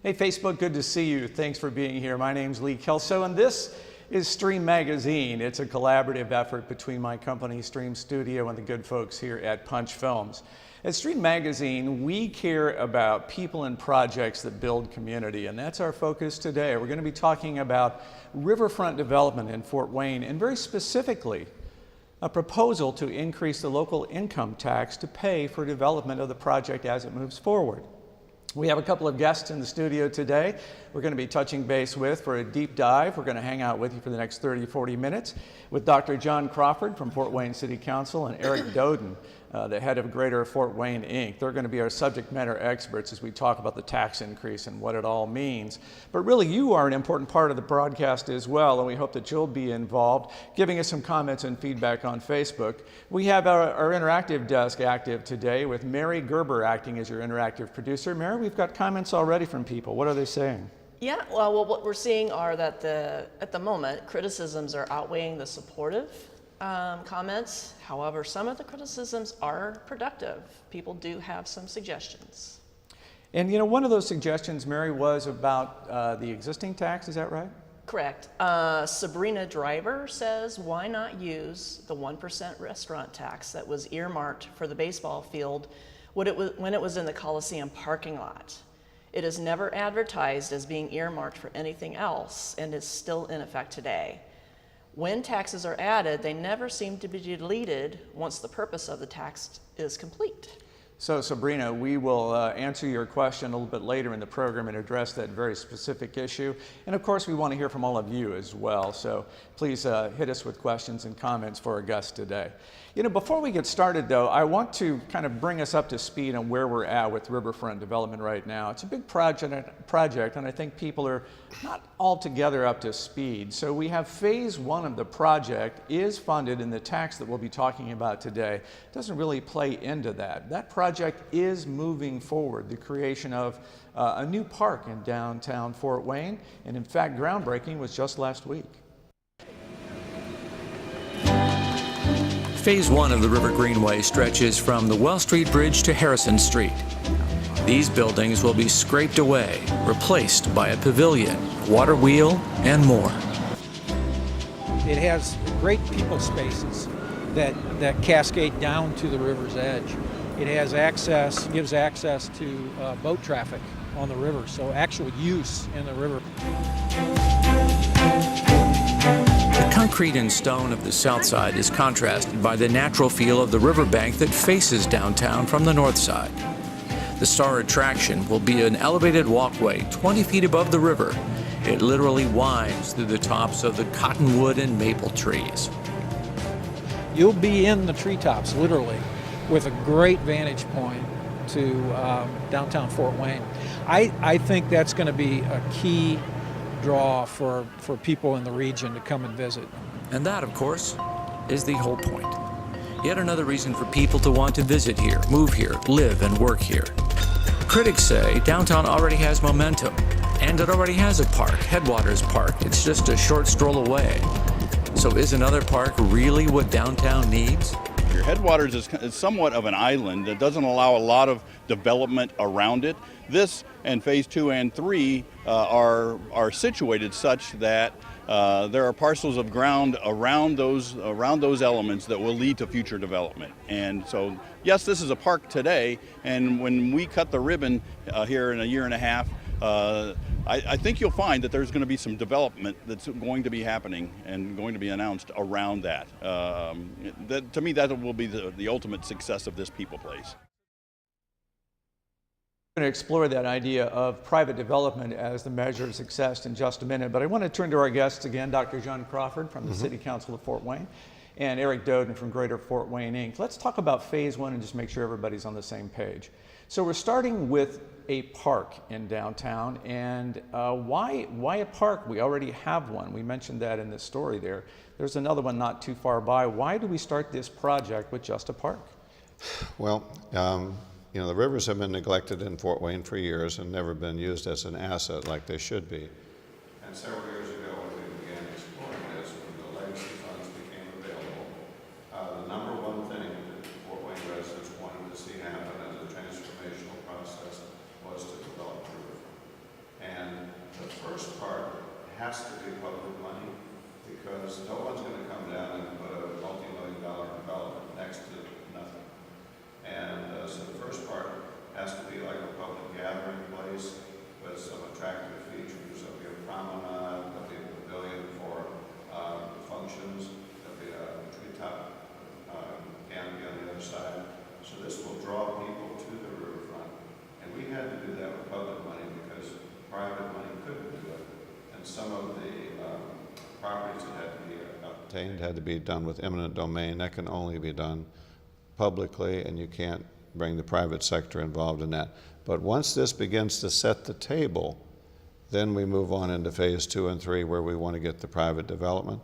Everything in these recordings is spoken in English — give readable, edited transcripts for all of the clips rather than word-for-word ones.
Hey Facebook, good to see you. Thanks for being here. My name's Lee Kelso, and this is Stream Magazine. It's a collaborative effort between my company, Stream Studio, and the good folks here at Punch Films. At Stream Magazine, we care about people and projects that build community, and that's our focus today. We're going to be talking about Riverfront Development in Fort Wayne, and very specifically, a proposal to increase the local income tax to pay for development of the project as it moves forward. We have a couple of guests in the studio today we're going to be touching base with for a deep dive. We're going to hang out with you for the next 30-40 minutes with Dr. John Crawford from Fort Wayne City Council and Eric Doden, the head of Greater Fort Wayne, Inc. They're going to be our subject matter experts as we talk about the tax increase and what it all means. But really, you are an important part of the broadcast as well, and we hope that you'll be involved, giving us some comments and feedback on Facebook. We have our interactive desk active today with Mary Gerber acting as your interactive producer. Mary, we've got comments already from people. What are they saying? Yeah, well, what we're seeing are that at the moment, criticisms are outweighing the supportive comments. However, some of the criticisms are productive. People do have some suggestions. And you know, one of those suggestions, Mary, was about the existing tax, is that right? Correct. Sabrina Driver says, why not use the 1% restaurant tax that was earmarked for the baseball field when it was in the Coliseum parking lot? It is never advertised as being earmarked for anything else and is still in effect today. When taxes are added, they never seem to be deleted once the purpose of the tax is complete. So Sabrina, we will answer your question a little bit later in the program and address that very specific issue. And of course, we want to hear from all of you as well. So please hit us with questions and comments for our guests today. You know, before we get started though, I want to kind of bring us up to speed on where we're at with Riverfront Development right now. It's a big project, and I think people are not altogether up to speed. So we have phase one of the project is funded, and the tax that we'll be talking about today doesn't really play into that. That project is moving forward, the creation of a new park in downtown Fort Wayne, and in fact, groundbreaking was just last week. Phase one of the River Greenway stretches from the Well Street Bridge to Harrison Street. These buildings will be scraped away, replaced by a pavilion, water wheel, and more. It has great people spaces that cascade down to the river's edge. It has access, gives access to boat traffic on the river, so actual use in the river. The concrete and stone of the south side is contrasted by the natural feel of the riverbank that faces downtown from the north side. The star attraction will be an elevated walkway 20 feet above the river. It literally winds through the tops of the cottonwood and maple trees. You'll be in the treetops, literally, with a great vantage point to downtown Fort Wayne. I think that's going to be a key draw for people in the region to come and visit. And that, of course, is the whole point. Yet another reason for people to want to visit here, move here, live and work here. Critics say downtown already has momentum, and it already has a park, Headwaters Park. It's just a short stroll away. So is another park really what downtown needs? Your Headwaters is somewhat of an island that doesn't allow a lot of development around it. This and phase 2 and 3 are situated such that there are parcels of ground around those elements that will lead to future development. And so, yes, this is a park today, and when we cut the ribbon here in a year and a half, I think you'll find that there's going to be some development that's going to be happening and going to be announced around that. To me, that will be the ultimate success of this people place. We're going to explore that idea of private development as the measure of success in just a minute, but I want to turn to our guests again, Dr. John Crawford from the City Council of Fort Wayne and Eric Doden from Greater Fort Wayne, Inc. Let's talk about phase one and just make sure everybody's on the same page. So we're starting with a park in downtown, and why a park? We already have one. We mentioned that in this story there. There's another one not too far by. Why do we start this project with just a park? Well, you know, the rivers have been neglected in Fort Wayne for years and never been used as an asset like they should be. And several years ago, when we began exploring this, when the legacy funds became available, the number one thing that Fort Wayne residents wanted to see happen as a transformational process was to develop the riverfront. first part has to be public money because no one's going to come down and put a multi-million-dollar development next to nothing. And so the first part has to be like a public gathering place with some attractive features. There'll be a promenade, there'll be a pavilion for functions, there'll be a treetop canopy on the other side. So this will draw people to the riverfront. And we had to do that with public money because private money couldn't do it. And some of the properties that had to be obtained had to be done with eminent domain. That can only be done publicly, and you can't bring the private sector involved in that. But once this begins to set the table, then we move on into phase 2 and 3 where we want to get the private development.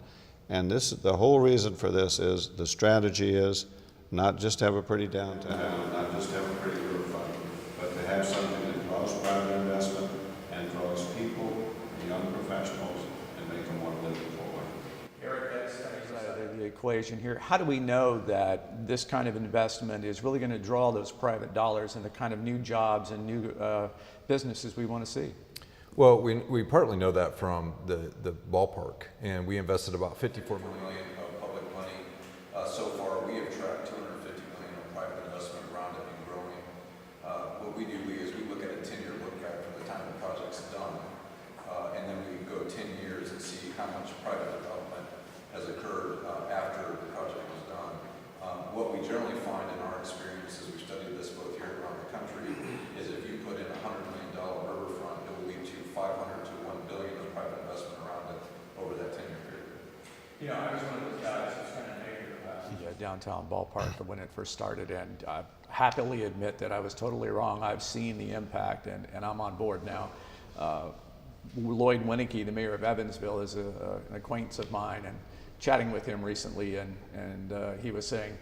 And this, the whole reason for this is the strategy is not just to have a pretty downtown, not just to have a pretty riverfront, but to have something that draws private investment and draws people, young professionals, and make them want to live in Fort Wayne. Eric, that's side of the equation here. How do we know that this kind of investment is really going to draw those private dollars and the kind of new jobs and new businesses we want to see? Well, we partly know that from the ballpark, and we invested about $54 million of public money. So far, we have tracked $250 million of private investment around it and growing. What we do is we look at a 10-year look back from the time the project's done, and then we go 10 years and see how much private development has occurred after the project was done. What we generally find in our experience, as we've studied this both here and around the country, is if you put in a $100 million riverfront, it will lead to 500 to 1 billion of private investment around it over that 10-year period. You know, I was one of those guys who's kind of negative about the downtown ballpark when it first started, and I happily admit that I was totally wrong. I've seen the impact, and I'm on board now. Lloyd Winnicky, the mayor of Evansville, is an acquaintance of mine, and chatting with him recently, and he was saying,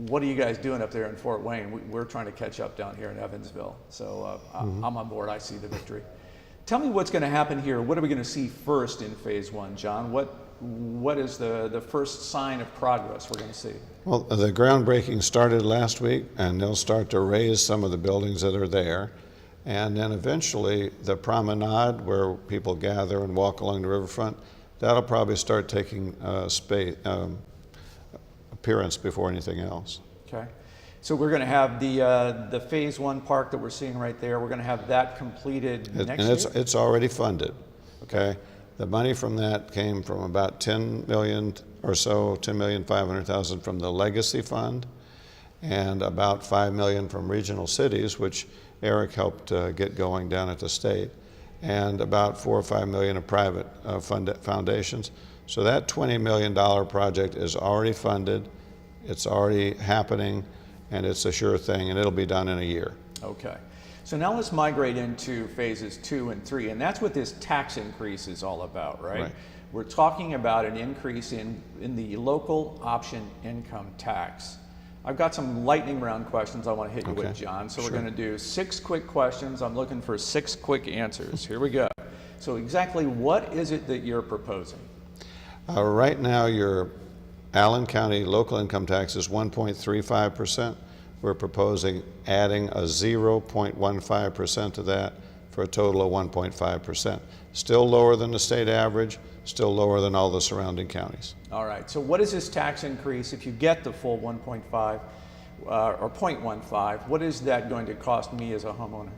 what are you guys doing up there in Fort Wayne? We're trying to catch up down here in Evansville. So I'm on board. I see the victory. Tell me what's going to happen here. What are we going to see first in phase 1, John? What is the first sign of progress we're going to see? Well, the groundbreaking started last week, and they'll start to raise some of the buildings that are there. And then eventually the promenade where people gather and walk along the riverfront, that'll probably start taking appearance before anything else. Okay. So we're going to have the phase 1 park that we're seeing right there. We're going to have that completed next year? And it's already funded, okay? The money from that came from about 10 million or so, 10,500,000 from the Legacy Fund, and about 5 million from regional cities, which Eric helped get going down at the state, and about 4 or 5 million of private foundations. So that $20 million project is already funded, it's already happening, and it's a sure thing, and it'll be done in a year. Okay. So now let's migrate into phases 2 and 3, and that's what this tax increase is all about, right? Right. We're talking about an increase in the local option income tax. I've got some lightning round questions I want to hit you Okay. with, John. So Sure. we're going to do 6 quick questions. I'm looking for 6 quick answers. Here we go. So exactly what is it that you're proposing? Right now, your Allen County local income tax is 1.35%. We're proposing adding a 0.15% to that for a total of 1.5%. Still lower than the state average, still lower than all the surrounding counties. All right. So what is this tax increase if you get the full 1.5 or 0.15? What is that going to cost me as a homeowner?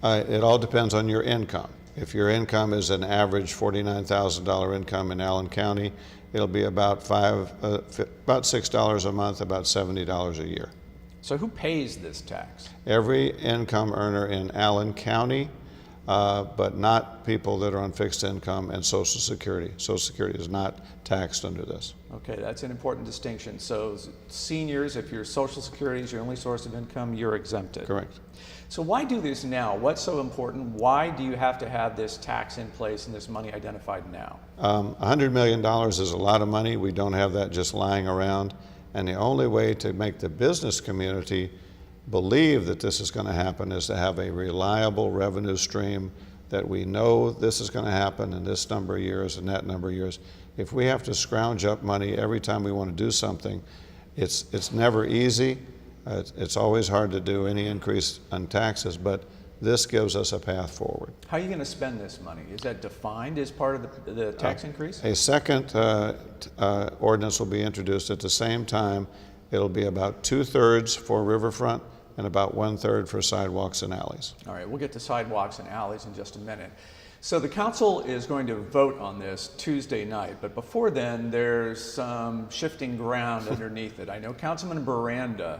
It all depends on your income. If your income is an average $49,000 income in Allen County, it'll be about $6 a month, about $70 a year. So who pays this tax? Every income earner in Allen County, but not people that are on fixed income and Social Security. Social Security is not taxed under this. Okay, that's an important distinction. So seniors, if your Social Security is your only source of income, you're exempted. Correct. So why do this now? What's so important? Why do you have to have this tax in place and this money identified now? $100 million is a lot of money. We don't have that just lying around. And the only way to make the business community believe that this is going to happen is to have a reliable revenue stream that we know this is going to happen in this number of years and that number of years. If we have to scrounge up money every time we want to do something, it's never easy. It's always hard to do any increase on taxes, but this gives us a path forward. How are you going to spend this money? Is that defined as part of the tax increase? A second ordinance will be introduced at the same time. It'll be about 2/3 for Riverfront and about 1/3 for sidewalks and alleys. All right, we'll get to sidewalks and alleys in just a minute. So the council is going to vote on this Tuesday night, but before then, there's some shifting ground underneath it. I know Councilman Baranda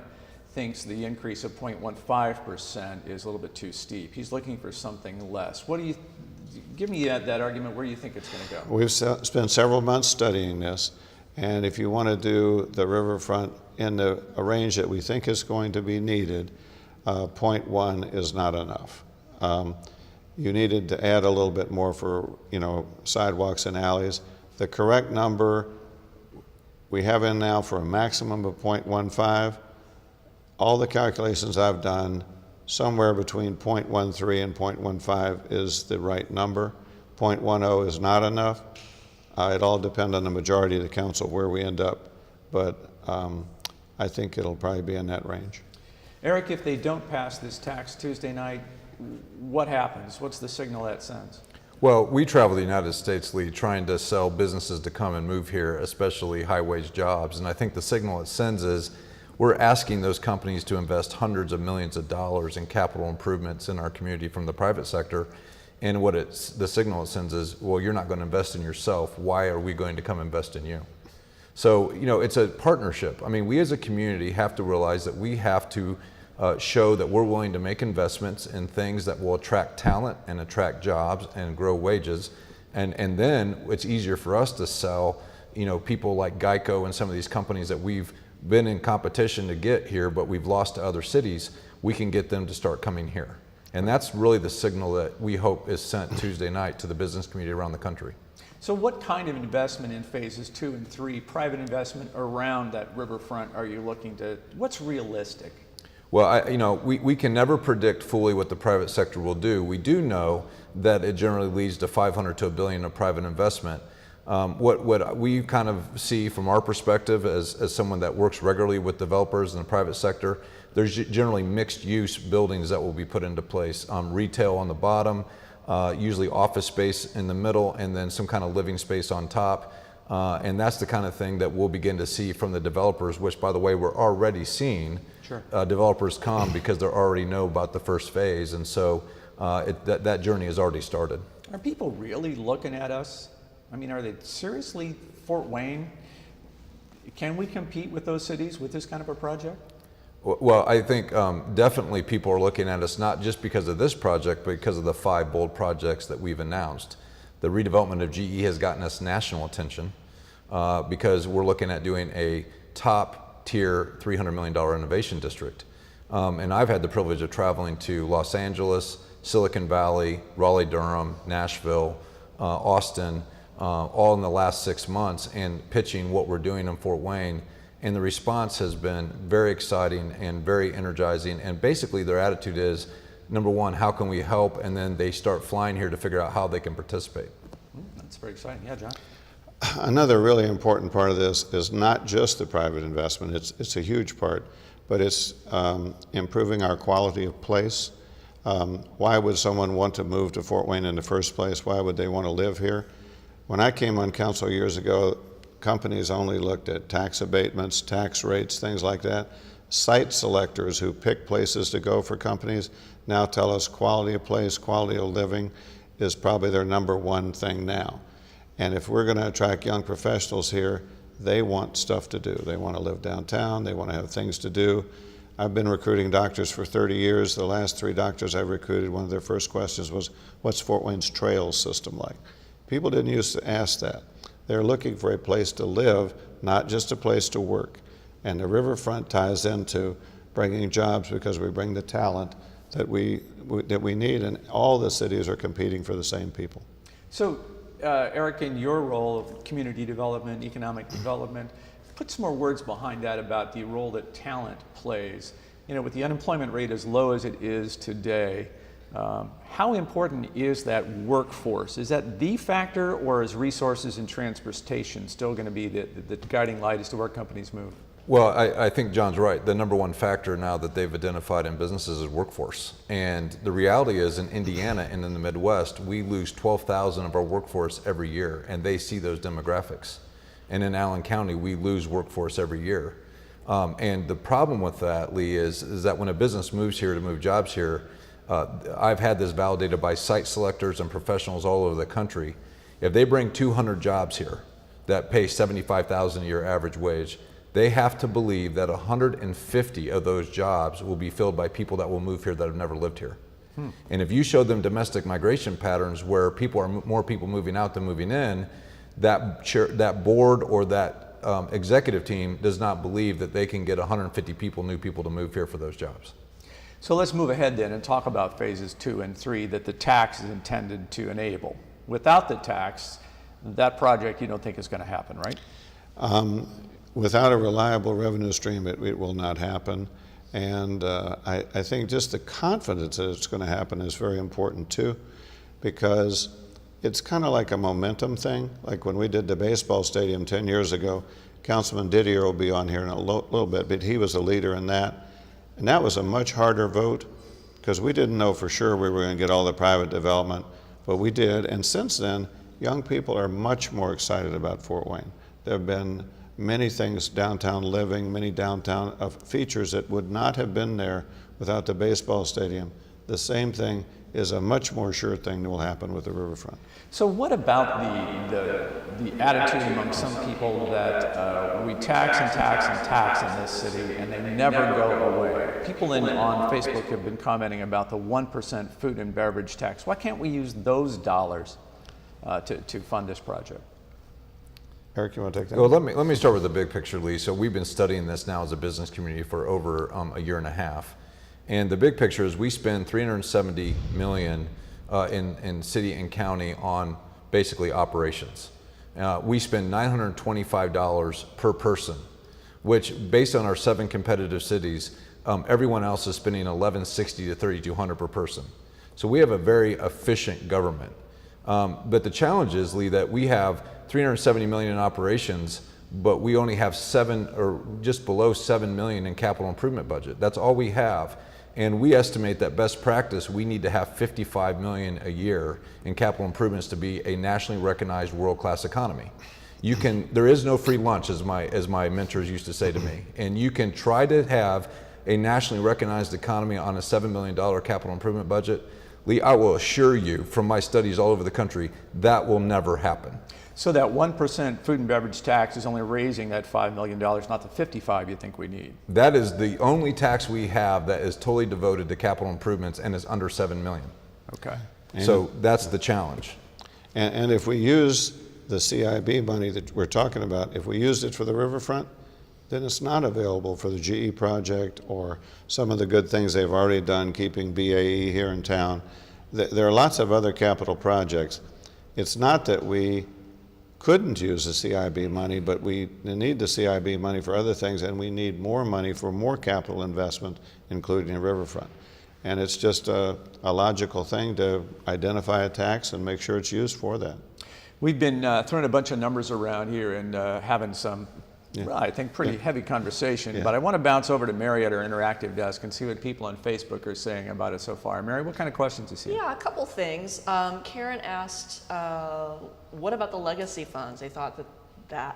thinks the increase of 0.15% is a little bit too steep. He's looking for something less. What do you, give me that argument, where do you think it's going to go? We've spent several months studying this, and if you want to do the Riverfront in a range that we think is going to be needed, 0.1 is not enough. You needed to add a little bit more for, sidewalks and alleys. The correct number we have in now for a maximum of 0.15, all the calculations I've done, somewhere between 0.13 and 0.15 is the right number. 0.10 is not enough. It all depends on the majority of the council where we end up, but I think it'll probably be in that range. Eric, if they don't pass this tax Tuesday night, what happens? What's the signal that sends? Well, we travel the United States, Lee, trying to sell businesses to come and move here, especially high-wage jobs. And I think the signal it sends is we're asking those companies to invest hundreds of millions of dollars in capital improvements in our community from the private sector. And the signal it sends is, well, you're not going to invest in yourself. Why are we going to come invest in you? So, it's a partnership. I mean, we as a community have to realize that we have to show that we're willing to make investments in things that will attract talent and attract jobs and grow wages. And then it's easier for us to sell, people like Geico and some of these companies that we've been in competition to get here, but we've lost to other cities. We can get them to start coming here. And that's really the signal that we hope is sent Tuesday night to the business community around the country. So what kind of investment in phases 2 and 3, private investment around that riverfront, are you looking to, what's realistic? Well, we can never predict fully what the private sector will do. We do know that it generally leads to 500 to $1 billion of private investment. What we kind of see from our perspective as someone that works regularly with developers in the private sector, there's generally mixed use buildings that will be put into place. Retail on the bottom, usually office space in the middle, and then some kind of living space on top. And that's the kind of thing that we'll begin to see from the developers, which, by the way, we're already seeing. Sure. Developers come because they already know about the first phase. And so that journey has already started. Are people really looking at us? I mean, are they seriously, Fort Wayne, can we compete with those cities with this kind of a project? Well, I think definitely people are looking at us not just because of this project, but because of the 5 bold projects that we've announced. The redevelopment of GE has gotten us national attention because we're looking at doing a top-tier $300 million innovation district. And I've had the privilege of traveling to Los Angeles, Silicon Valley, Raleigh-Durham, Nashville, Austin, all in the last 6 months, and pitching what we're doing in Fort Wayne. And the response has been very exciting and very energizing. And basically their attitude is, number one, how can we help? And then they start flying here to figure out how they can participate. That's very exciting. Yeah, John? Another really important part of this is not just the private investment. It's a huge part, but it's improving our quality of place. Why would someone want to move to Fort Wayne in the first place? Why would they want to live here? When I came on council years ago, companies only looked at tax abatements, tax rates, things like that. Site selectors who pick places to go for companies now tell us quality of place, quality of living is probably their number one thing now. And if we're going to attract young professionals here, they want stuff to do. They want to live downtown. They want to have things to do. I've been recruiting doctors for 30 years. The last 3 doctors I've recruited, one of their first questions was, what's Fort Wayne's trails system like? People didn't used to ask that. They're looking for a place to live, not just a place to work. And the riverfront ties into bringing jobs because we bring the talent that we need, and all the cities are competing for the same people. So, Eric, in your role of community development, economic development, put some more words behind that about the role that talent plays. With the unemployment rate as low as it is today, how important is that workforce? Is that the factor, or is resources and transportation still going to be the guiding light as to where companies move? Well, I think John's right. The number one factor now that they've identified in businesses is workforce. And the reality is in Indiana and in the Midwest, we lose 12,000 of our workforce every year, and they see those demographics. And in Allen County, we lose workforce every year. And the problem with that, Lee, is that when a business moves here to move jobs here, I've had this validated by site selectors and professionals all over the country. If they bring 200 jobs here that pay $75,000 a year average wage, they have to believe that 150 of those jobs will be filled by people that will move here that have never lived here. And if you show them domestic migration patterns where more people moving out than moving in, that board or that executive team does not believe that they can get 150 new people to move here for those jobs. So let's move ahead then and talk about phases 2 and 3 that the tax is intended to enable. Without the tax, that project you don't think is going to happen, right? Without a reliable revenue stream, it will not happen. And I think just the confidence that it's going to happen is very important too, because it's kind of like a momentum thing. Like when we did the baseball stadium 10 years ago, Councilman Didier will be on here in a little bit, but he was a leader in that. And that was a much harder vote because we didn't know for sure we were going to get all the private development, but we did. And since then, young people are much more excited about Fort Wayne. There have been many things, downtown living, many downtown features that would not have been there without the baseball stadium. The same thing is a much more sure thing that will happen with the riverfront. So what about the attitude among some people that we tax and tax and tax in this city and they never go away? People on Facebook have been commenting about the 1% food and beverage tax. Why can't we use those dollars to fund this project? Eric, you want to take that? Well, let me start with the big picture, Lee. So we've been studying this now as a business community for over a year and a half. And the big picture is we spend $370 million in city and county on basically operations. We spend $925 per person, which based on our 7 competitive cities, everyone else is spending $1,160 to $3,200 per person. So we have a very efficient government. But the challenge is, Lee, that we have $370 million in operations, but we only have just below $7 million in capital improvement budget. That's all we have. And we estimate that best practice, we need to have $55 million a year in capital improvements to be a nationally recognized world-class economy. There is no free lunch, as my mentors used to say to me. And you can try to have a nationally recognized economy on a $7 million capital improvement budget. Lee, I will assure you from my studies all over the country, that will never happen. So that 1% food and beverage tax is only raising that $5 million, not the 55 you think we need. That is the only tax we have that is totally devoted to capital improvements and is under $7 million. Okay. So that's the challenge. And if we use the CIB money that we're talking about, if we used it for the riverfront, then it's not available for the GE project or some of the good things they've already done, keeping BAE here in town. There are lots of other capital projects. It's not that we couldn't use the CIB money, but we need the CIB money for other things, and we need more money for more capital investment, including the riverfront. And it's just a logical thing to identify a tax and make sure it's used for that. We've been throwing a bunch of numbers around here and having some, well, I think, pretty heavy conversation. But I want to bounce over to Mary at our interactive desk and see what people on Facebook are saying about it so far. Mary, what kind of questions do you see? Yeah, a couple things. Karen asked, what about the legacy funds? They thought that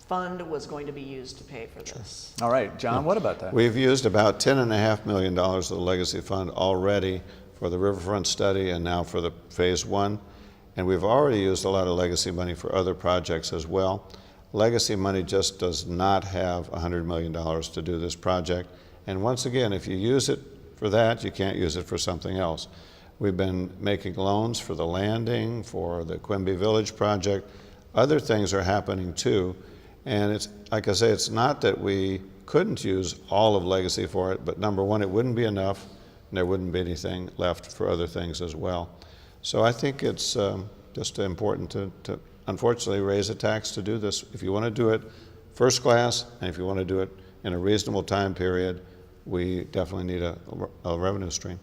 fund was going to be used to pay for this. All right, John, what about that? We've used about $10.5 million of the legacy fund already for the riverfront study and now for the phase 1. And we've already used a lot of legacy money for other projects as well. Legacy money just does not have $100 million to do this project. And once again, if you use it for that, you can't use it for something else. We've been making loans for the landing, for the Quimby Village project. Other things are happening too. And it's, like I say, it's not that we couldn't use all of legacy for it, but number one, it wouldn't be enough, and there wouldn't be anything left for other things as well. So I think it's just important to unfortunately raise a tax to do this. If you want to do it first class, and if you want to do it in a reasonable time period, we definitely need a revenue stream.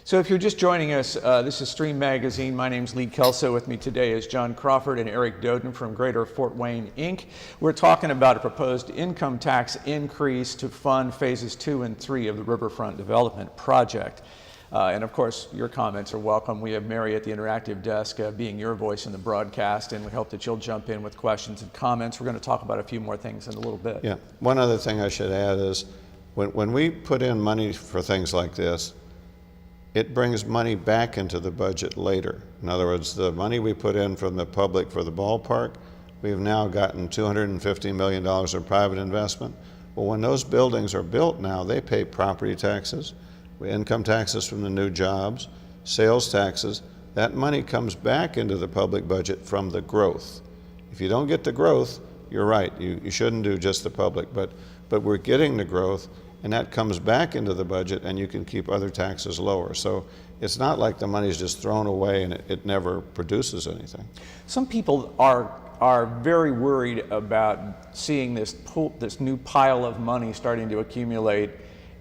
So if you're just joining us, this is Stream Magazine. My name's Lee Kelso. With me today is John Crawford and Eric Doden from Greater Fort Wayne, Inc. We're talking about a proposed income tax increase to fund phases 2 and 3 of the Riverfront Development project. And of course, your comments are welcome. We have Mary at the interactive desk being your voice in the broadcast, and we hope that you'll jump in with questions and comments. We're going to talk about a few more things in a little bit. Yeah, one other thing I should add is when we put in money for things like this, it brings money back into the budget later. In other words, the money we put in from the public for the ballpark, we've now gotten $250 million of private investment. Well, when those buildings are built now, they pay property taxes, income taxes from the new jobs, sales taxes. That money comes back into the public budget from the growth. If you don't get the growth, you're right, you shouldn't do just the public, but we're getting the growth, and that comes back into the budget, and you can keep other taxes lower. So it's not like the money's just thrown away and it never produces anything. Some people are very worried about seeing this new pile of money starting to accumulate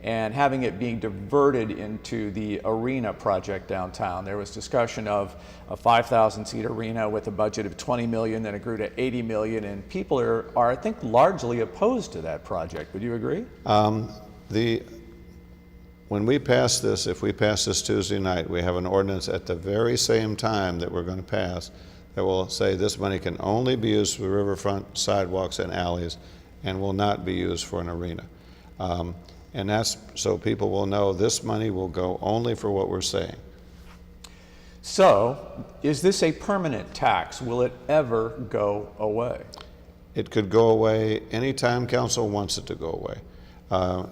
and having it being diverted into the arena project downtown. There was discussion of a 5,000-seat arena with a budget of $20 million, then it grew to $80 million, and people are I think, largely opposed to that project. Would you agree? When we pass this, if we pass this Tuesday night, we have an ordinance at the very same time that we're going to pass that will say this money can only be used for riverfront sidewalks and alleys and will not be used for an arena. And that's so people will know this money will go only for what we're saying. So, is this a permanent tax? Will it ever go away? It could go away anytime council wants it to go away.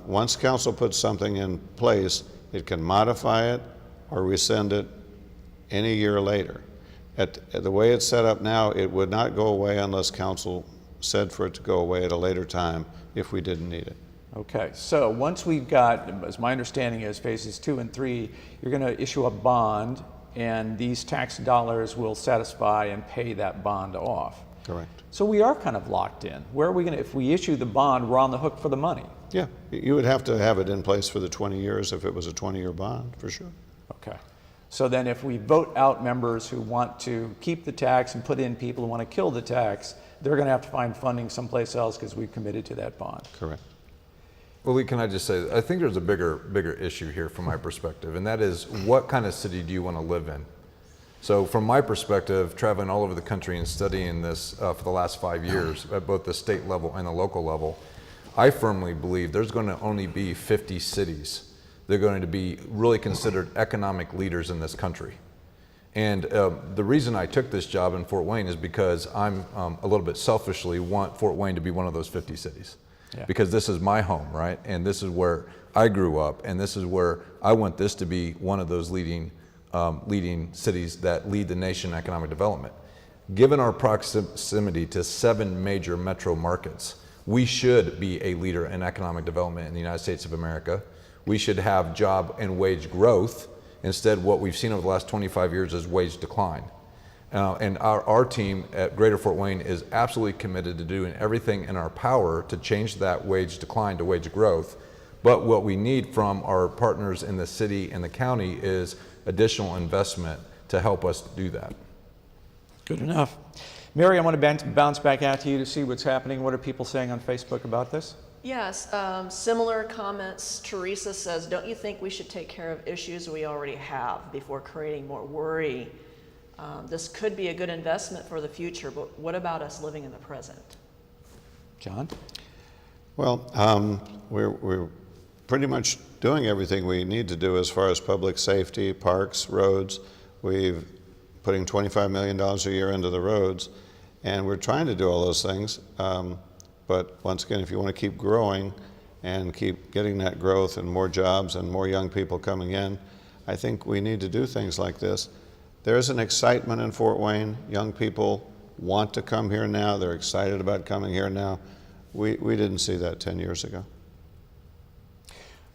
Once council puts something in place, it can modify it or rescind it any year later. At the way it's set up now, it would not go away unless council said for it to go away at a later time if we didn't need it. Okay, so once we've got, as my understanding is, phases 2 and 3, you're going to issue a bond, and these tax dollars will satisfy and pay that bond off. Correct. So we are kind of locked in. Where are we going to, if we issue the bond, we're on the hook for the money? Yeah, you would have to have it in place for the 20 years if it was a 20-year bond, for sure. Okay. So then if we vote out members who want to keep the tax and put in people who want to kill the tax, they're going to have to find funding someplace else because we've committed to that bond. Correct. Well, Lee, can I just say, I think there's a bigger issue here from my perspective, and that is, what kind of city do you want to live in? So from my perspective, traveling all over the country and studying this for the last 5 years at both the state level and the local level, I firmly believe there's going to only be 50 cities that are going to be really considered economic leaders in this country. And the reason I took this job in Fort Wayne is because I'm a little bit selfishly want Fort Wayne to be one of those 50 cities. Yeah. Because this is my home, right? And this is where I grew up, and this is where I want this to be one of those leading cities that lead the nation in economic development. Given our proximity to 7 major metro markets, we should be a leader in economic development in the United States of America. We should have job and wage growth. Instead, what we've seen over the last 25 years is wage decline. And our team at Greater Fort Wayne is absolutely committed to doing everything in our power to change that wage decline to wage growth. But what we need from our partners in the city and the county is additional investment to help us do that. Good enough. Mary, I want to bounce back out to you to see what's happening. What are people saying on Facebook about this? Yes, similar comments. Teresa says, don't you think we should take care of issues we already have before creating more worry? This could be a good investment for the future, but what about us living in the present? John? Well, we're pretty much doing everything we need to do as far as public safety, parks, roads. We're putting $25 million a year into the roads, and we're trying to do all those things. But once again, if you want to keep growing and keep getting that growth and more jobs and more young people coming in, I think we need to do things like this. There's an excitement in Fort Wayne. Young people want to come here now. They're excited about coming here now. We didn't see that 10 years ago.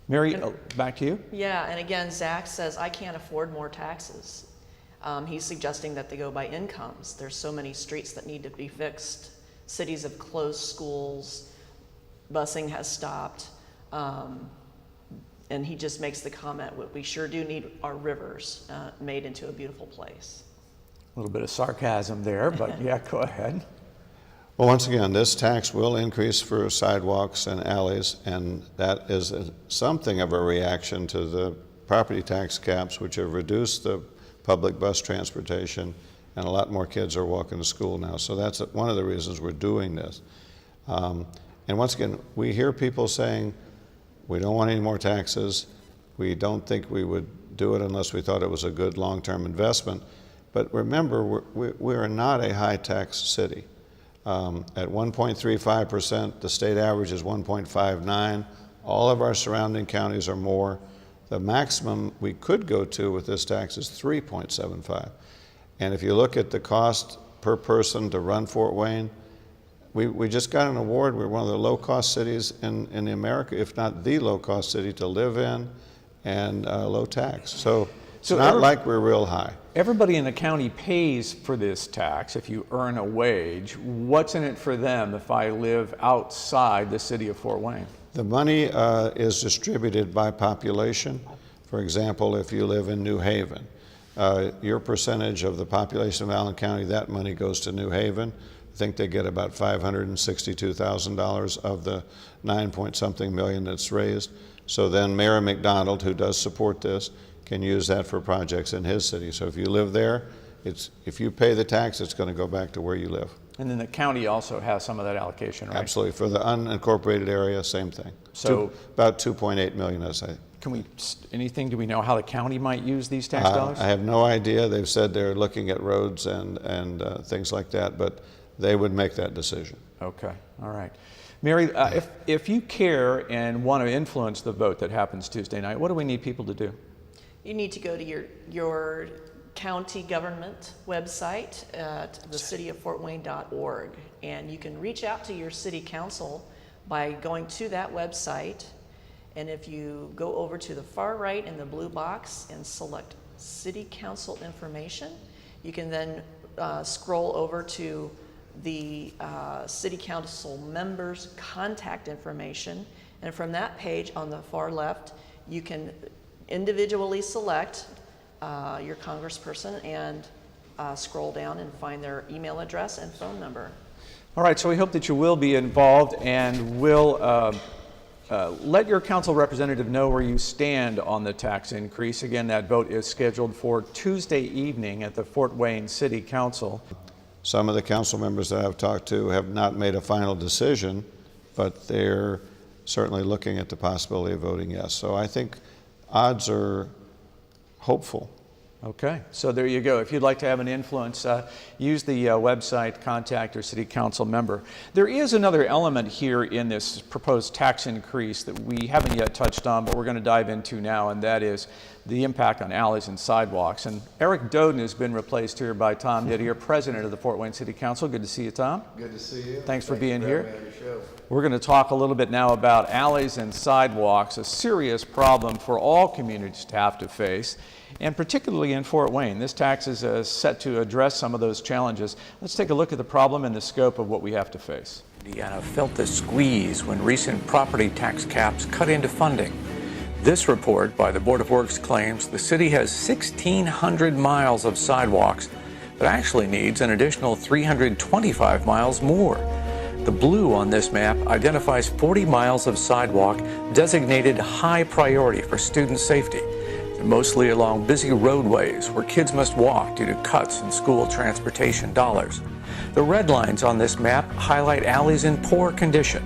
Mary, back to you. Yeah, and again, Zach says, I can't afford more taxes. He's suggesting that they go by incomes. There's so many streets that need to be fixed. Cities have closed schools. Busing has stopped. And he just makes the comment, we sure do need our rivers made into a beautiful place. A little bit of sarcasm there, but yeah, go ahead. Well, once again, this tax will increase for sidewalks and alleys, and that is something of a reaction to the property tax caps, which have reduced the public bus transportation, and a lot more kids are walking to school now. So that's one of the reasons we're doing this. And once again, we hear people saying, we don't want any more taxes. We don't think we would do it unless we thought it was a good long-term investment. But remember, we're not a high-tax city. At 1.35%, the state average is 1.59. All of our surrounding counties are more. The maximum we could go to with this tax is 3.75. And if you look at the cost per person to run Fort Wayne, we just got an award. We're one of the low-cost cities in America, if not the low-cost city to live in, and low tax. So it's not like we're real high. Everybody in the county pays for this tax if you earn a wage. What's in it for them if I live outside the city of Fort Wayne? The money is distributed by population. For example, if you live in New Haven, your percentage of the population of Allen County, that money goes to New Haven. I think they get about $562,000 of the 9-point-something million that's raised. So then Mayor McDonald, who does support this, can use that for projects in his city. So if you live there, if you pay the tax, it's going to go back to where you live. And then the county also has some of that allocation, right? Absolutely. For the unincorporated area, same thing. So about 2.8 million, I say. Do we know how the county might use these tax dollars? I have no idea. They've said they're looking at roads and things like that, but they would make that decision. Okay, all right. Mary, if you care and want to influence the vote that happens Tuesday night, what do we need people to do? You need to go to your county government website at thecityoffortwayne.org, and you can reach out to your city council by going to that website. And if you go over to the far right in the blue box and select City Council Information, you can then scroll over to the City Council members' contact information. And from that page on the far left, you can individually select your congressperson and scroll down and find their email address and phone number. All right, so we hope that you will be involved and will let your council representative know where you stand on the tax increase. Again, that vote is scheduled for Tuesday evening at the Fort Wayne City Council. Some of the council members that I've talked to have not made a final decision, but they're certainly looking at the possibility of voting yes. So I think odds are hopeful. Okay, so there you go. If you'd like to have an influence, use the website, contact your city council member. There is another element here in this proposed tax increase that we haven't yet touched on, but we're going to dive into now, and that is the impact on alleys and sidewalks. And Eric Doden has been replaced here by Tom Didier, president of the Fort Wayne City Council. Good to see you, Tom. Good to see you. Thanks for being here. On your show. We're going to talk a little bit now about alleys and sidewalks, a serious problem for all communities to have to face, and particularly in Fort Wayne. This tax is set to address some of those challenges. Let's take a look at the problem and the scope of what we have to face. Indiana felt the squeeze when recent property tax caps cut into funding. This report by the Board of Works claims the city has 1,600 miles of sidewalks, but actually needs an additional 325 miles more. The blue on this map identifies 40 miles of sidewalk designated high priority for student safety, mostly along busy roadways where kids must walk due to cuts in school transportation dollars. The red lines on this map highlight alleys in poor condition.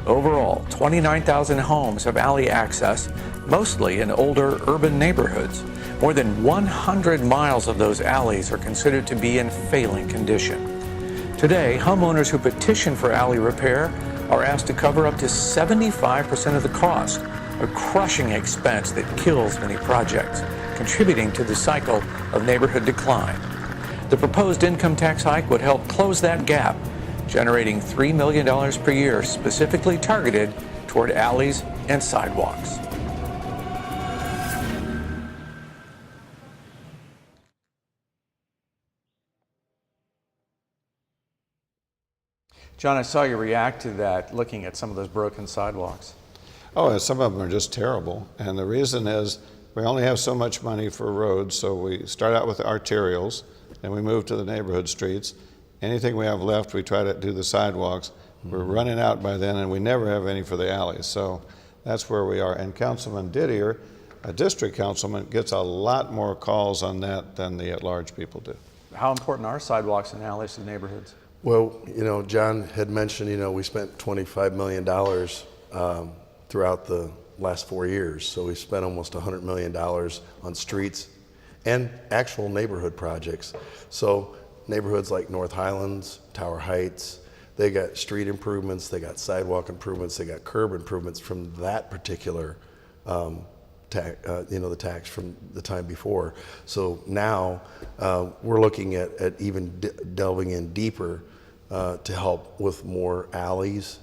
Overall, 29,000 homes have alley access, mostly in older urban neighborhoods. More than 100 miles of those alleys are considered to be in failing condition. Today, homeowners who petition for alley repair are asked to cover up to 75% of the cost, a crushing expense that kills many projects, contributing to the cycle of neighborhood decline. The proposed income tax hike would help close that gap, generating $3 million per year specifically targeted toward alleys and sidewalks. John, I saw you react to that, looking at some of those broken sidewalks. Oh, and some of them are just terrible. And the reason is we only have so much money for roads, so we start out with the arterials, and we move to the neighborhood streets. Anything we have left, we try to do the sidewalks. We're running out by then, and we never have any for the alleys. So that's where we are. And Councilman Didier, a district councilman, gets a lot more calls on that than the at-large people do. How important are sidewalks and alleys to neighborhoods? Well, you know, John had mentioned, you know, we spent $25 million throughout the last 4 years. So we spent almost $100 million on streets and actual neighborhood projects. So neighborhoods like North Highlands, Tower Heights, they got street improvements, they got sidewalk improvements, they got curb improvements from that particular the tax from the time before. So now we're looking at even delving in deeper to help with more alleys,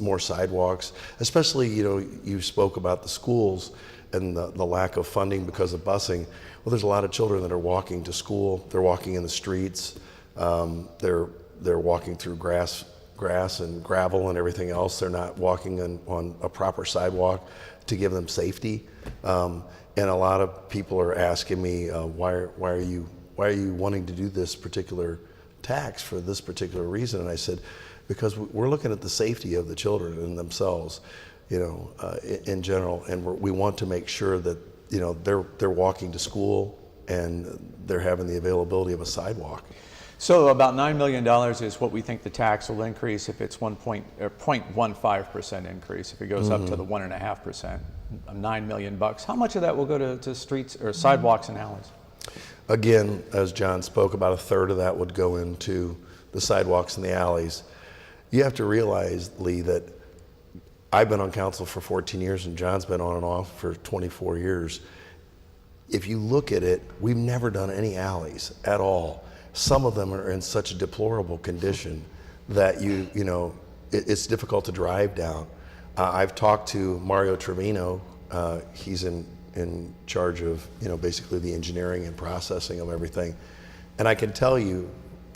more sidewalks, especially, you know, you spoke about the schools and the lack of funding because of busing. Well, there's a lot of children that are walking to school, they're walking in the streets, they're walking through grass and gravel and everything else. They're not walking on a proper sidewalk to give them safety. And a lot of people are asking me, why are you wanting to do this particular tax for this particular reason? And I said, because we're looking at the safety of the children and themselves, you know, in general, and we want to make sure that, you know, they're walking to school and they're having the availability of a sidewalk. So about $9 million is what we think the tax will increase if it's 0.15% increase. If it goes up to the 1.5%, $9 million. How much of that will go to streets or sidewalks and alleys? Again, as John spoke, about a third of that would go into the sidewalks and the alleys. You have to realize, Lee, that I've been on council for 14 years and John's been on and off for 24 years. If you look at it, we've never done any alleys at all. Some of them are in such a deplorable condition that it's difficult to drive down. I've talked to Mario Trevino. He's in charge of, you know, basically the engineering and processing of everything. And I can tell you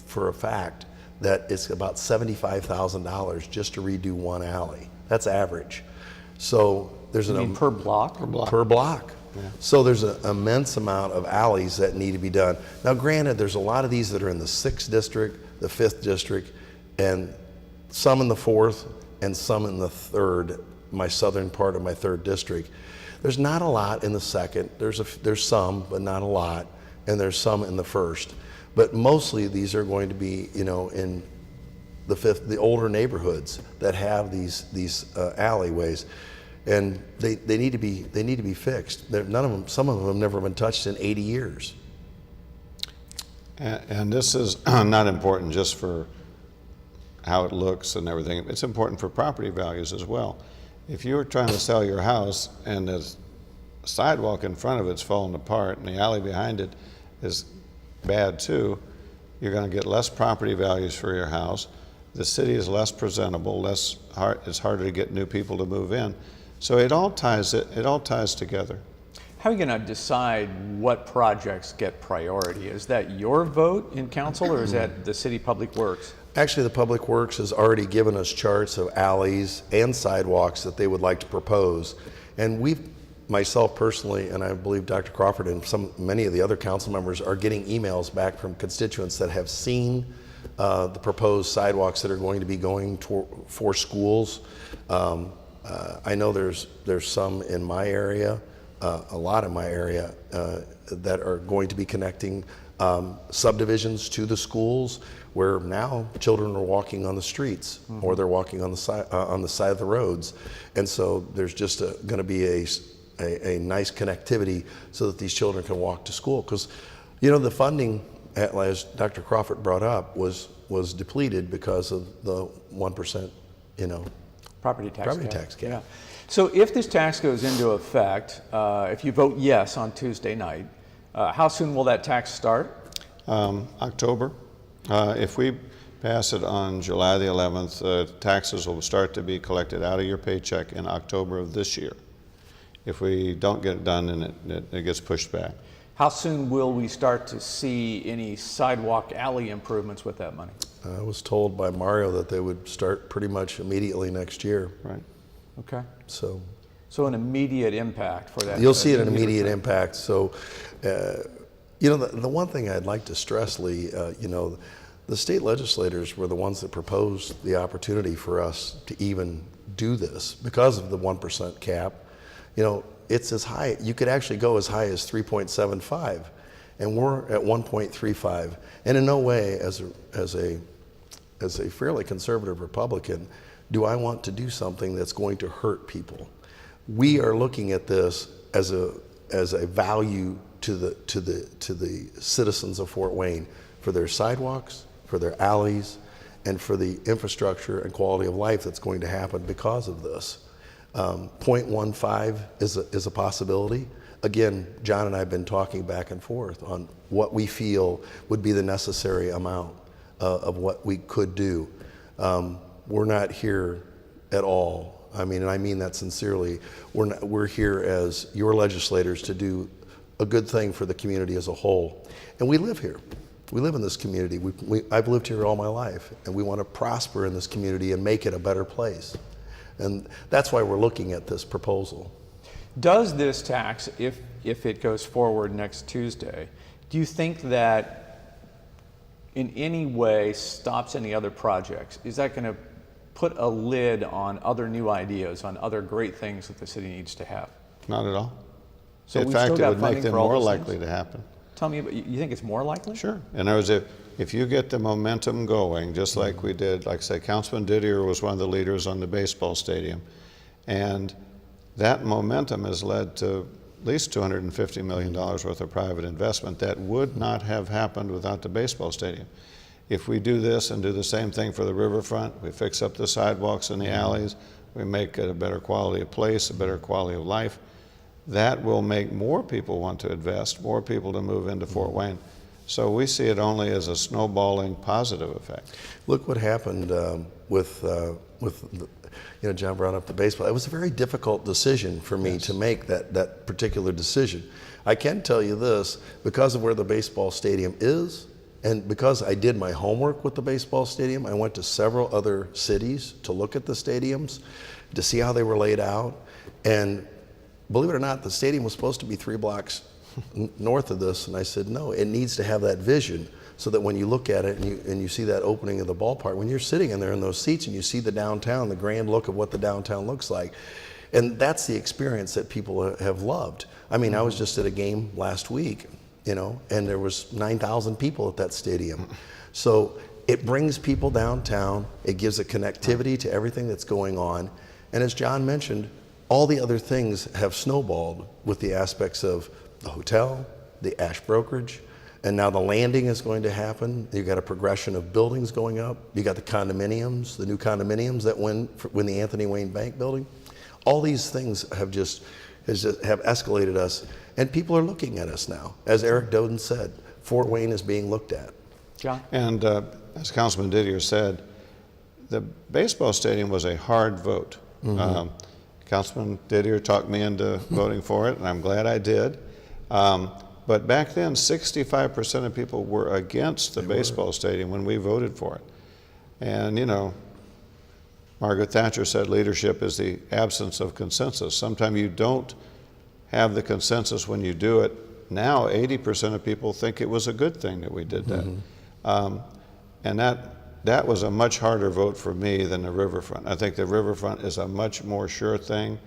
for a fact that it's about $75,000 just to redo one alley. That's average. So there's per block? Per block. Yeah. So there's an immense amount of alleys that need to be done. Now, granted, there's a lot of these that are in the 6th district, the 5th district, and some in the 4th, and some in the 3rd, my southern part of my 3rd district. There's not a lot in the 2nd. There's some, but not a lot, and there's some in the 1st. But mostly these are going to be, you know, in the 5th, the older neighborhoods that have these alleyways. And they need to be fixed. Some of them have never been touched in 80 years. And this is not important just for how it looks and everything. It's important for property values as well. If you were trying to sell your house and the sidewalk in front of it's falling apart and the alley behind it is bad too, you're going to get less property values for your house. The city is less presentable, it's harder to get new people to move in. So it all ties together. How are you going to decide what projects get priority? Is that your vote in council or is that the city public works? Actually, the Public Works has already given us charts of alleys and sidewalks that they would like to propose. And myself personally, and I believe Dr. Crawford and many of the other council members are getting emails back from constituents that have seen the proposed sidewalks that are going to be going for schools. I know there's some in my area, a lot in my area, that are going to be connecting subdivisions to the schools, where now children are walking on the streets, or they're walking on the side of the roads, and so there's just going to be a nice connectivity so that these children can walk to school. Because, you know, the funding, as Dr. Crawford brought up, was depleted because of the 1%, you know, property tax cap. Yeah. So if this tax goes into effect, if you vote yes on Tuesday night, how soon will that tax start? October. If we pass it on July the 11th, taxes will start to be collected out of your paycheck in October of this year. If we don't get it done, then it gets pushed back. How soon will we start to see any sidewalk alley improvements with that money? I was told by Mario that they would start pretty much immediately next year. Right. Okay. So So an immediate impact for that. you'll see an immediate impact. So, you know, the one thing I'd like to stress, Lee, you know, the state legislators were the ones that proposed the opportunity for us to even do this because of the 1% cap. You know, it's as high, you could actually go as high as 3.75, and we're at 1.35. And in no way, as a fairly conservative Republican, do I want to do something that's going to hurt people. We are looking at this as a value to the citizens of Fort Wayne for their sidewalks, for their alleys, and for the infrastructure and quality of life that's going to happen because of this. 0.15 is a possibility. Again, John and I have been talking back and forth on what we feel would be the necessary amount of what we could do. We're not here at all. I mean, and I mean that sincerely. We're here as your legislators to do a good thing for the community as a whole. And we live here. We live in this community. I've lived here all my life, and we want to prosper in this community and make it a better place. And that's why we're looking at this proposal. Does this tax, if it goes forward next Tuesday, do you think that in any way stops any other projects? Is that going to put a lid on other new ideas, on other great things that the city needs to have? Not at all. So In we've fact, still it got would make funding them for all more those likely things? to happen. Tell me, you think it's more likely? Sure. In other words, if you get the momentum going, just like we did, like I say, Councilman Didier was one of the leaders on the baseball stadium, and that momentum has led to at least $250 million worth of private investment that would not have happened without the baseball stadium. If we do this and do the same thing for the riverfront, we fix up the sidewalks and the alleys, we make it a better quality of place, a better quality of life, that will make more people want to invest, more people to move into Fort Wayne. So we see it only as a snowballing positive effect. Look what happened with you know, John brought up the baseball. It was a very difficult decision for me to make that particular decision. I can tell you this, because of where the baseball stadium is, and because I did my homework with the baseball stadium, I went to several other cities to look at the stadiums, to see how they were laid out. And believe it or not, the stadium was supposed to be 3 blocks north of this, and I said, no, it needs to have that vision so that when you look at it and you see that opening of the ballpark, when you're sitting in there in those seats and you see the downtown, the grand look of what the downtown looks like, and that's the experience that people have loved. I mean, I was just at a game last week, you know, and there was 9,000 people at that stadium. So it brings people downtown, it gives a connectivity to everything that's going on, and as John mentioned, all the other things have snowballed with the aspects of the hotel, the ash brokerage, and now the landing is going to happen. You've got a progression of buildings going up. You got the condominiums, the new condominiums that win the Anthony Wayne Bank building. All these things have escalated us, and people are looking at us now. As Eric Doden said, Fort Wayne is being looked at. John? And as Councilman Didier said, the baseball stadium was a hard vote. Councilman Didier talked me into voting for it, and I'm glad I did. But back then, 65% of people were against the baseball stadium when we voted for it. And, you know, Margaret Thatcher said leadership is the absence of consensus. Sometimes you don't have the consensus when you do it. Now, 80% of people think it was a good thing that we did that. And that was a much harder vote for me than the riverfront. I think the riverfront is a much more sure thing.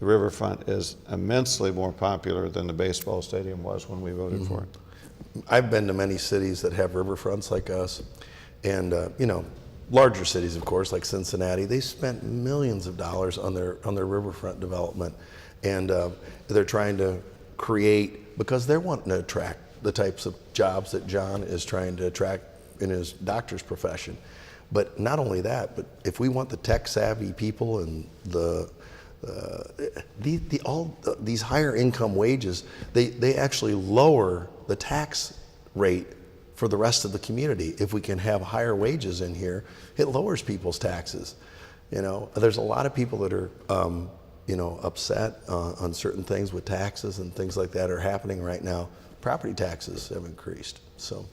The riverfront is immensely more popular than the baseball stadium was when we voted for it. I've been to many cities that have riverfronts like us, and you know, larger cities, of course, like Cincinnati. They spent millions of dollars on their riverfront development, and they're trying to create, because they're wanting to attract the types of jobs that John is trying to attract in his doctor's profession. But not only that, but if we want the tech-savvy people and these higher income wages, they actually lower the tax rate for the rest of the community. If we can have higher wages in here, it lowers people's taxes. You know, there's a lot of people that are, you know, upset on certain things with taxes and things like that are happening right now. property taxes have increased. So,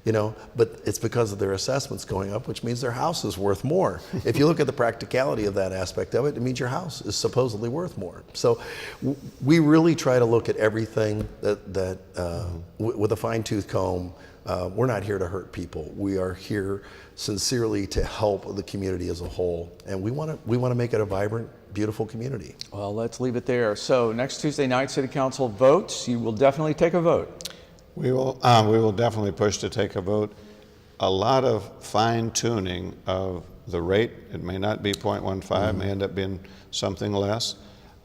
you know, but it's because of their assessments going up, which means their house is worth more. If you look at the practicality of that aspect of it, it means your house is supposedly worth more. So we really try to look at everything with a fine-tooth comb. We're not here to hurt people. We are here sincerely to help the community as a whole, and we want to make it a vibrant, beautiful community. Well, let's leave it there. So next Tuesday night, City Council votes. You will definitely take a vote. We will definitely push to take a vote. A lot of fine tuning of the rate. It may not be 0.15, may end up being something less.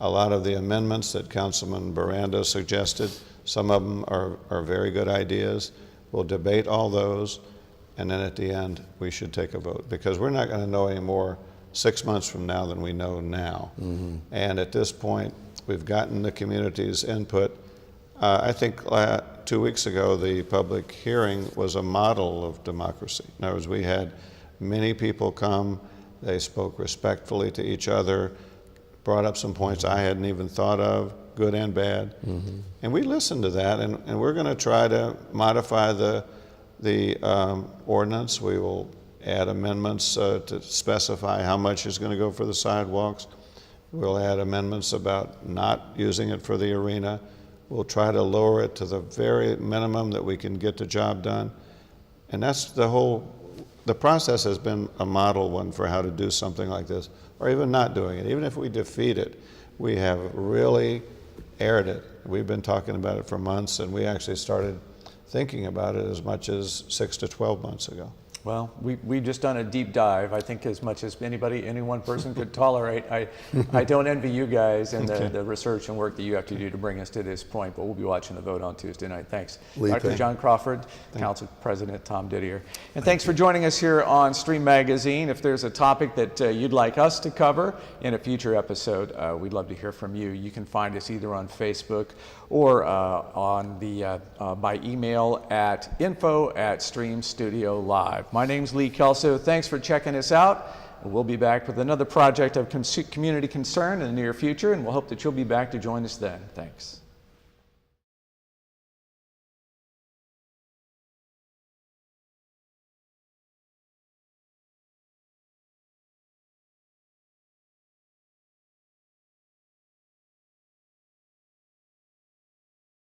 A lot of the amendments that Councilman Baranda suggested, some of them are very good ideas. We'll debate all those, and then at the end, we should take a vote, because we're not going to know any more 6 months from now than we know now. And at this point, we've gotten the community's input. I think 2 weeks ago, the public hearing was a model of democracy. In other words, we had many people come, they spoke respectfully to each other, brought up some points I hadn't even thought of, good and bad. And we listened to that, and we're going to try to modify the ordinance. We will add amendments to specify how much is going to go for the sidewalks. We'll add amendments about not using it for the arena. We'll try to lower it to the very minimum that we can get the job done. And that's the process has been a model one for how to do something like this, or even not doing it. Even if we defeat it, we have really aired it. We've been talking about it for months, and we actually started thinking about it as much as 6 to 12 months ago. Well, we've just done a deep dive, I think, as much as any one person could tolerate. I don't envy you guys and the research and work that you have to do to bring us to this point, but we'll be watching the vote on Tuesday night. Thanks. Lee, Dr. John Crawford, Council President Tom Didier. And thanks for joining us here on Stream Magazine. If there's a topic that you'd like us to cover in a future episode, we'd love to hear from you. You can find us either on Facebook or by email at info@Stream Studio Live. My name's Lee Kelso. Thanks for checking us out. We'll be back with another project of community concern in the near future, and we'll hope that you'll be back to join us then. Thanks.